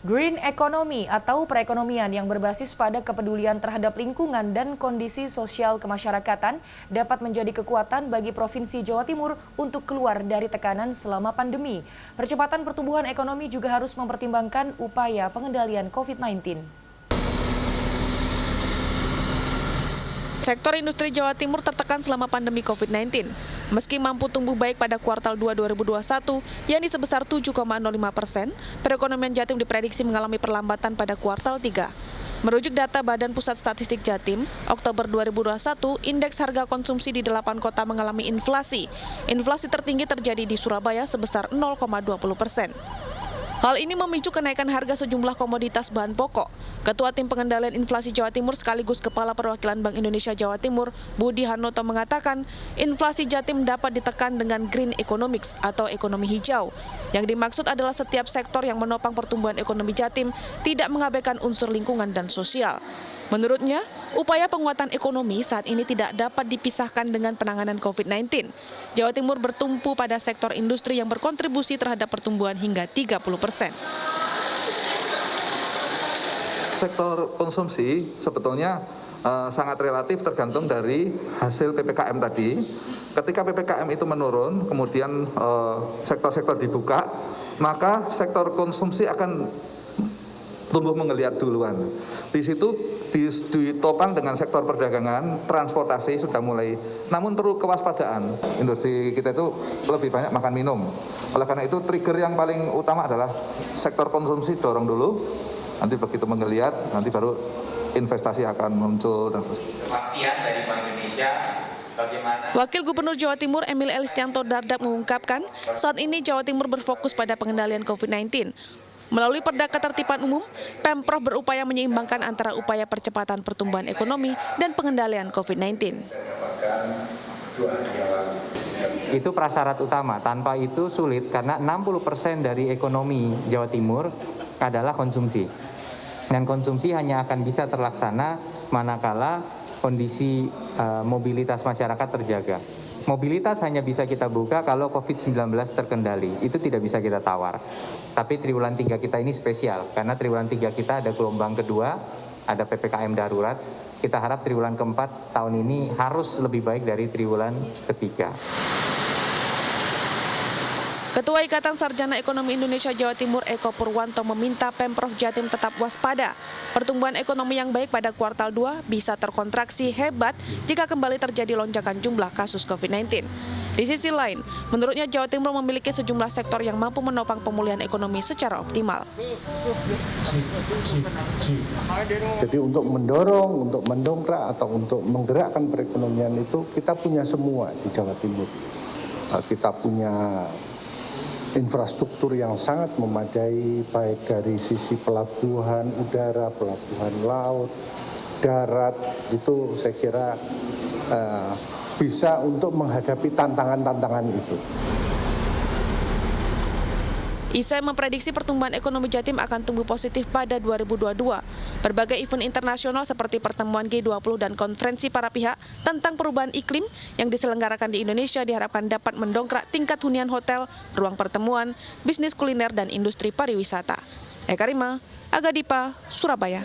Green economy atau perekonomian yang berbasis pada kepedulian terhadap lingkungan dan kondisi sosial kemasyarakatan dapat menjadi kekuatan bagi Provinsi Jawa Timur untuk keluar dari tekanan selama pandemi. Percepatan pertumbuhan ekonomi juga harus mempertimbangkan upaya pengendalian COVID-19. Sektor industri Jawa Timur tertekan selama pandemi COVID-19. Meski mampu tumbuh baik pada kuartal 2 2021, yakni sebesar 7,05%, perekonomian Jatim diprediksi mengalami perlambatan pada kuartal 3. Merujuk data Badan Pusat Statistik Jatim, Oktober 2021, indeks harga konsumsi di 8 kota mengalami inflasi. Inflasi tertinggi terjadi di Surabaya sebesar 0,20%. Hal ini memicu kenaikan harga sejumlah komoditas bahan pokok. Ketua Tim Pengendalian Inflasi Jawa Timur sekaligus Kepala Perwakilan Bank Indonesia Jawa Timur, Budi Hanoto mengatakan, inflasi Jatim dapat ditekan dengan green economics atau ekonomi hijau. Yang dimaksud adalah setiap sektor yang menopang pertumbuhan ekonomi Jatim tidak mengabaikan unsur lingkungan dan sosial. Menurutnya, upaya penguatan ekonomi saat ini tidak dapat dipisahkan dengan penanganan COVID-19. Jawa Timur bertumpu pada sektor industri yang berkontribusi terhadap pertumbuhan hingga 30%. Sektor konsumsi sebetulnya sangat relatif tergantung dari hasil PPKM tadi. Ketika PPKM itu menurun, kemudian sektor-sektor dibuka, maka sektor konsumsi akan tumbuh menggeliat duluan. Di situ ditopang dengan sektor perdagangan, transportasi sudah mulai. Namun perlu kewaspadaan. Industri kita itu lebih banyak makan minum. Oleh karena itu trigger yang paling utama adalah sektor konsumsi dorong dulu. Nanti begitu menggeliat, nanti baru investasi akan muncul dan kepastian dari Bank Indonesia. Wakil Gubernur Jawa Timur Emil Elistianto Dardak mengungkapkan, saat ini Jawa Timur berfokus pada pengendalian COVID-19. Melalui Perda Ketertiban Umum, Pemprov berupaya menyeimbangkan antara upaya percepatan pertumbuhan ekonomi dan pengendalian COVID-19. Itu prasyarat utama, tanpa itu sulit karena 60% dari ekonomi Jawa Timur adalah konsumsi. Dan konsumsi hanya akan bisa terlaksana manakala kondisi mobilitas masyarakat terjaga. Mobilitas hanya bisa kita buka kalau COVID-19 terkendali, itu tidak bisa kita tawar. Tapi triwulan 3 kita ini spesial, karena triwulan 3 kita ada gelombang kedua, ada PPKM darurat. Kita harap triwulan keempat tahun ini harus lebih baik dari triwulan ketiga. Ketua Ikatan Sarjana Ekonomi Indonesia Jawa Timur Eko Purwanto meminta Pemprov Jatim tetap waspada. Pertumbuhan ekonomi yang baik pada kuartal 2 bisa terkontraksi hebat jika kembali terjadi lonjakan jumlah kasus COVID-19. Di sisi lain, menurutnya Jawa Timur memiliki sejumlah sektor yang mampu menopang pemulihan ekonomi secara optimal. Jadi untuk mendorong, untuk mendongkrak atau untuk menggerakkan perekonomian itu kita punya semua di Jawa Timur. Kita punya infrastruktur yang sangat memadai, baik dari sisi pelabuhan udara, pelabuhan laut, darat, itu saya kira bisa untuk menghadapi tantangan-tantangan itu. ISE memprediksi pertumbuhan ekonomi Jatim akan tumbuh positif pada 2022. Berbagai event internasional seperti pertemuan G20 dan konferensi para pihak tentang perubahan iklim yang diselenggarakan di Indonesia diharapkan dapat mendongkrak tingkat hunian hotel, ruang pertemuan, bisnis kuliner, dan industri pariwisata. Eka Rima, Aga Dipa, Surabaya.